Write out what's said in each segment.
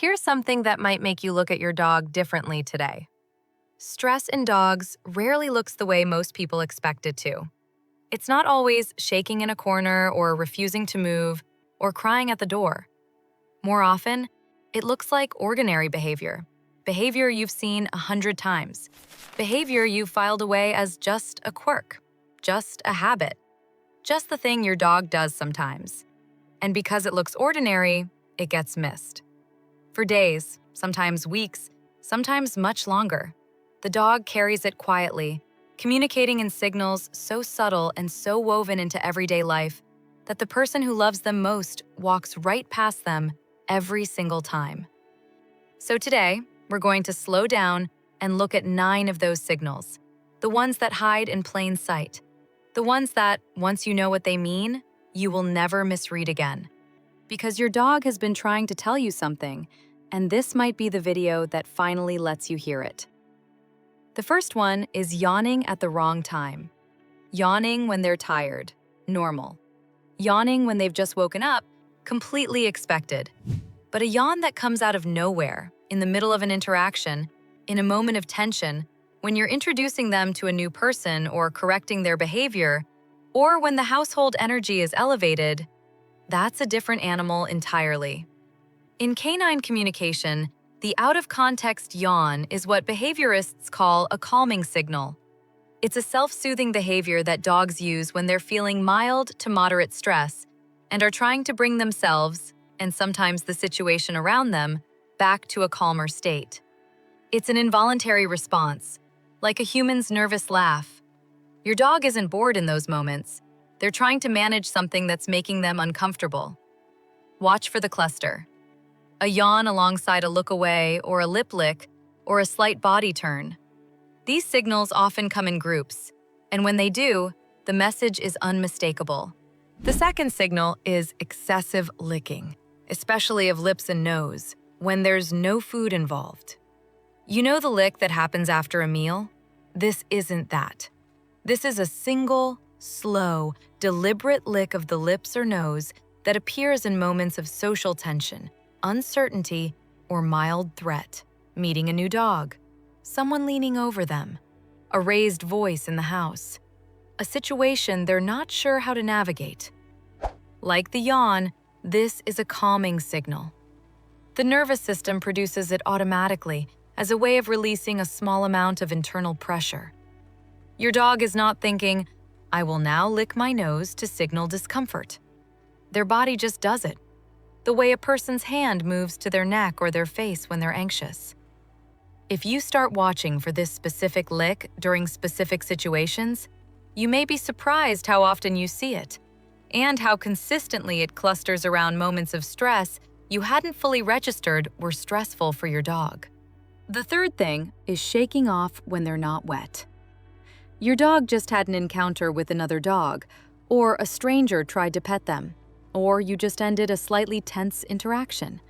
Here's something that might make you look at your dog differently today. Stress in dogs rarely looks the way most people expect it to. It's not always shaking in a corner or refusing to move or crying at the door. More often, it looks like ordinary behavior you've seen 100 times, behavior you've filed away as just a quirk, just a habit, just the thing your dog does sometimes. And because it looks ordinary, it gets missed. For days, sometimes weeks, sometimes much longer, the dog carries it quietly, communicating in signals so subtle and so woven into everyday life that the person who loves them most walks right past them every single time. So today, we're going to slow down and look at 9 of those signals, the ones that hide in plain sight, the ones that, once you know what they mean, you will never misread again. Because your dog has been trying to tell you something, and this might be the video that finally lets you hear it. The first one is yawning at the wrong time. Yawning when they're tired, normal. Yawning when they've just woken up, completely expected. But a yawn that comes out of nowhere, in the middle of an interaction, in a moment of tension, when you're introducing them to a new person or correcting their behavior, or when the household energy is elevated, that's a different animal entirely. In canine communication, the out-of-context yawn is what behaviorists call a calming signal. It's a self-soothing behavior that dogs use when they're feeling mild to moderate stress and are trying to bring themselves, and sometimes the situation around them, back to a calmer state. It's an involuntary response, like a human's nervous laugh. Your dog isn't bored in those moments. They're trying to manage something that's making them uncomfortable. Watch for the cluster. A yawn alongside a look away or a lip lick or a slight body turn. These signals often come in groups, and when they do, the message is unmistakable. The second signal is excessive licking, especially of lips and nose, when there's no food involved. You know the lick that happens after a meal? This isn't that. This is a single, slow, deliberate lick of the lips or nose that appears in moments of social tension, uncertainty, or mild threat. Meeting a new dog, someone leaning over them, a raised voice in the house, a situation they're not sure how to navigate. Like the yawn, this is a calming signal. The nervous system produces it automatically as a way of releasing a small amount of internal pressure. Your dog is not thinking, "I will now lick my nose to signal discomfort." Their body just does it, the way a person's hand moves to their neck or their face when they're anxious. If you start watching for this specific lick during specific situations, you may be surprised how often you see it, and how consistently it clusters around moments of stress you hadn't fully registered were stressful for your dog. The third thing is shaking off when they're not wet. Your dog just had an encounter with another dog, or a stranger tried to pet them, or you just ended a slightly tense interaction,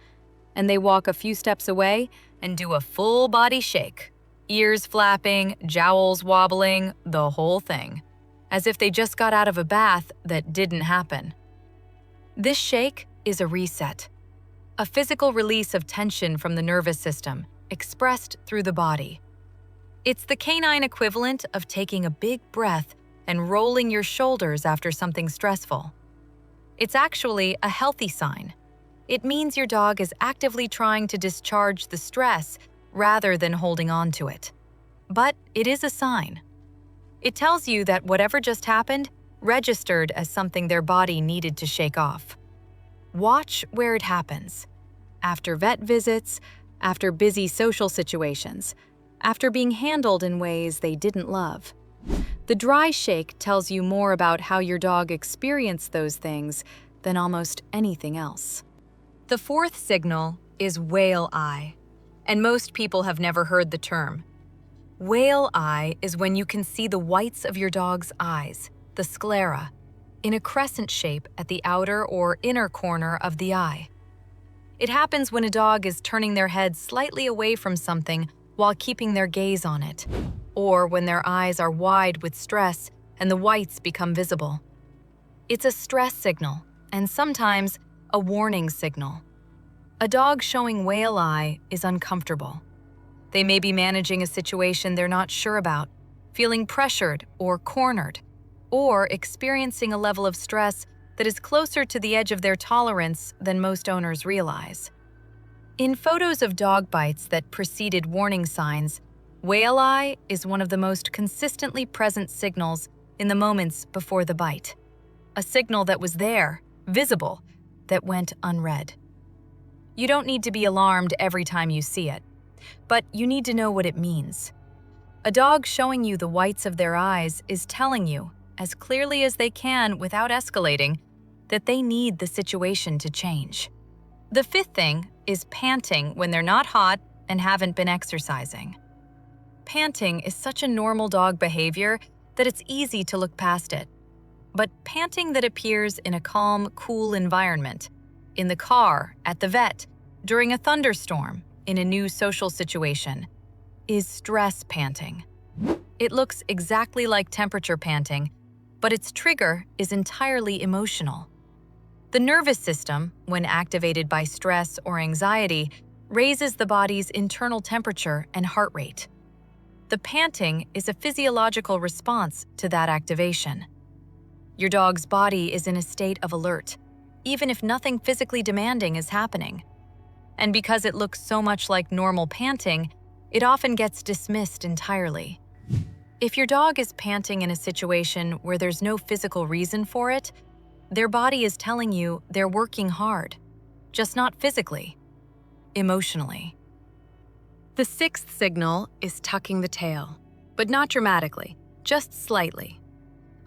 and they walk a few steps away and do a full body shake, ears flapping, jowls wobbling, the whole thing, as if they just got out of a bath that didn't happen. This shake is a reset, a physical release of tension from the nervous system, expressed through the body. It's the canine equivalent of taking a big breath and rolling your shoulders after something stressful. It's actually a healthy sign. It means your dog is actively trying to discharge the stress rather than holding on to it. But it is a sign. It tells you that whatever just happened registered as something their body needed to shake off. Watch where it happens. After vet visits, after busy social situations, after being handled in ways they didn't love. The dry shake tells you more about how your dog experienced those things than almost anything else. The fourth signal is whale eye, and most people have never heard the term. Whale eye is when you can see the whites of your dog's eyes, the sclera, in a crescent shape at the outer or inner corner of the eye. It happens when a dog is turning their head slightly away from something while keeping their gaze on it, or when their eyes are wide with stress and the whites become visible. It's a stress signal, and sometimes a warning signal. A dog showing whale eye is uncomfortable. They may be managing a situation they're not sure about, feeling pressured or cornered, or experiencing a level of stress that is closer to the edge of their tolerance than most owners realize. In photos of dog bites that preceded warning signs, whale eye is one of the most consistently present signals in the moments before the bite. A signal that was there, visible, that went unread. You don't need to be alarmed every time you see it, but you need to know what it means. A dog showing you the whites of their eyes is telling you, as clearly as they can without escalating, that they need the situation to change. The fifth thing is panting when they're not hot and haven't been exercising. Panting is such a normal dog behavior that it's easy to look past it. But panting that appears in a calm, cool environment, in the car, at the vet, during a thunderstorm, in a new social situation, is stress panting. It looks exactly like temperature panting, but its trigger is entirely emotional. The nervous system, when activated by stress or anxiety, raises the body's internal temperature and heart rate. The panting is a physiological response to that activation. Your dog's body is in a state of alert, even if nothing physically demanding is happening. And because it looks so much like normal panting, it often gets dismissed entirely. If your dog is panting in a situation where there's no physical reason for it, their body is telling you they're working hard, just not physically, emotionally. The sixth signal is tucking the tail, but not dramatically, just slightly.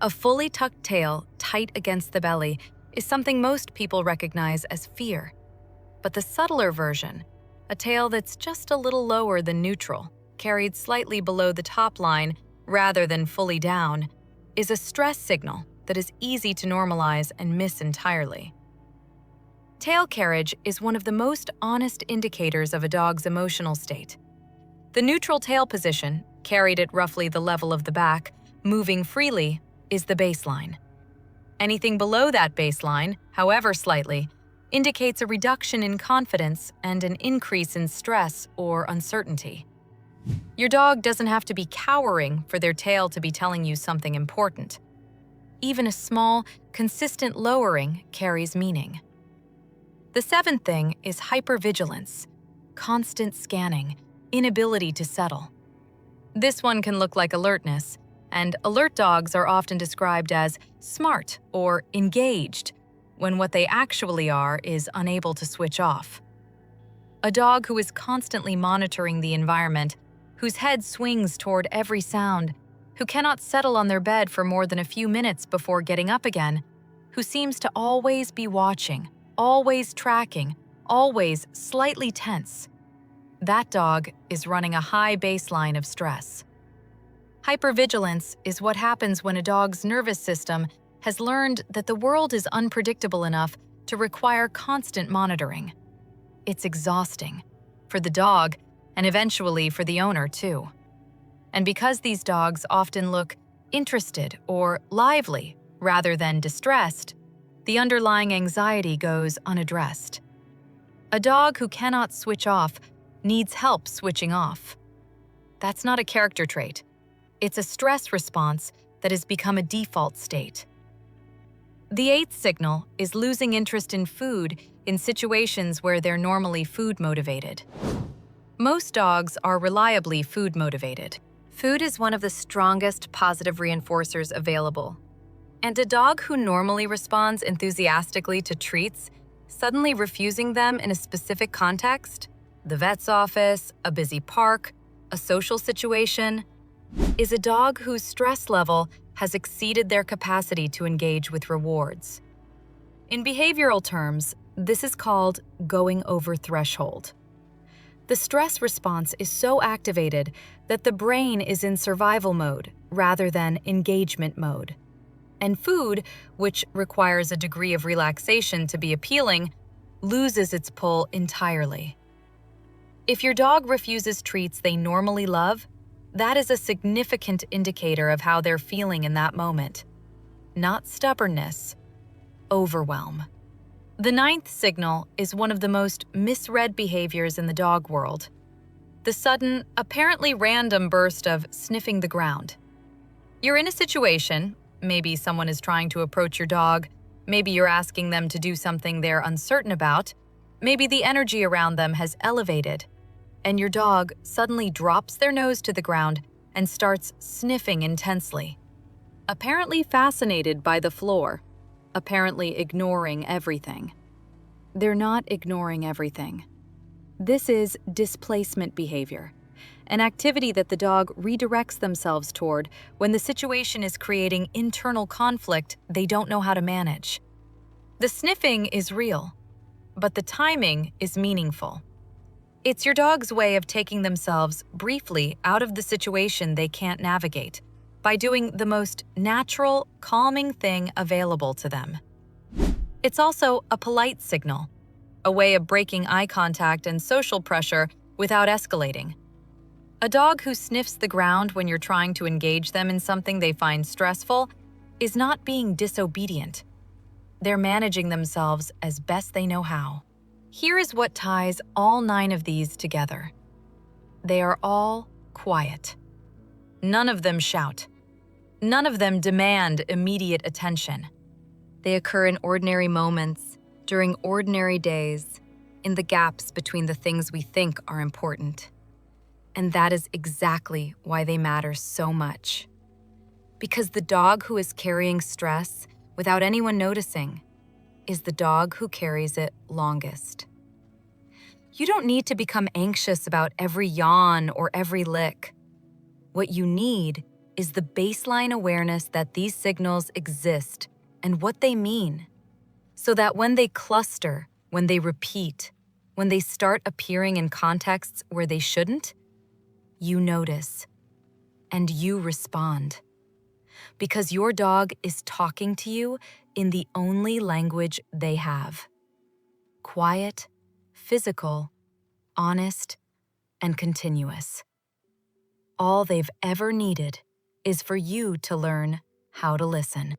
A fully tucked tail tight against the belly is something most people recognize as fear. But the subtler version, a tail that's just a little lower than neutral, carried slightly below the top line rather than fully down, is a stress signal that is easy to normalize and miss entirely. Tail carriage is one of the most honest indicators of a dog's emotional state. The neutral tail position, carried at roughly the level of the back, moving freely, is the baseline. Anything below that baseline, however slightly, indicates a reduction in confidence and an increase in stress or uncertainty. Your dog doesn't have to be cowering for their tail to be telling you something important. Even a small, consistent lowering carries meaning. The seventh thing is hypervigilance, constant scanning, inability to settle. This one can look like alertness, and alert dogs are often described as smart or engaged, when what they actually are is unable to switch off. A dog who is constantly monitoring the environment, whose head swings toward every sound, who cannot settle on their bed for more than a few minutes before getting up again, who seems to always be watching, always tracking, always slightly tense. That dog is running a high baseline of stress. Hypervigilance is what happens when a dog's nervous system has learned that the world is unpredictable enough to require constant monitoring. It's exhausting, for the dog, and eventually for the owner too. And because these dogs often look interested or lively rather than distressed, the underlying anxiety goes unaddressed. A dog who cannot switch off needs help switching off. That's not a character trait. It's a stress response that has become a default state. The eighth signal is losing interest in food in situations where they're normally food motivated. Most dogs are reliably food motivated. Food is one of the strongest positive reinforcers available. And a dog who normally responds enthusiastically to treats, suddenly refusing them in a specific context, the vet's office, a busy park, a social situation, is a dog whose stress level has exceeded their capacity to engage with rewards. In behavioral terms, this is called going over threshold. The stress response is so activated that the brain is in survival mode rather than engagement mode. And food, which requires a degree of relaxation to be appealing, loses its pull entirely. If your dog refuses treats they normally love, that is a significant indicator of how they're feeling in that moment. Not stubbornness, overwhelm. The ninth signal is one of the most misread behaviors in the dog world. The sudden, apparently random burst of sniffing the ground. You're in a situation, maybe someone is trying to approach your dog, maybe you're asking them to do something they're uncertain about, maybe the energy around them has elevated, and your dog suddenly drops their nose to the ground and starts sniffing intensely. Apparently fascinated by the floor, apparently ignoring everything. They're not ignoring everything. This is displacement behavior, an activity that the dog redirects themselves toward when the situation is creating internal conflict they don't know how to manage. The sniffing is real, but the timing is meaningful. It's your dog's way of taking themselves briefly out of the situation they can't navigate by doing the most natural, calming thing available to them. It's also a polite signal, a way of breaking eye contact and social pressure without escalating. A dog who sniffs the ground when you're trying to engage them in something they find stressful is not being disobedient. They're managing themselves as best they know how. Here is what ties all 9 of these together. They are all quiet. None of them shout. None of them demand immediate attention. They occur in ordinary moments, during ordinary days, in the gaps between the things we think are important. And that is exactly why they matter so much. Because the dog who is carrying stress without anyone noticing is the dog who carries it longest. You don't need to become anxious about every yawn or every lick. What you need is the baseline awareness that these signals exist and what they mean, so that when they cluster, when they repeat, when they start appearing in contexts where they shouldn't, you notice and you respond. Because your dog is talking to you in the only language they have. Quiet, physical, honest, and continuous. All they've ever needed is for you to learn how to listen.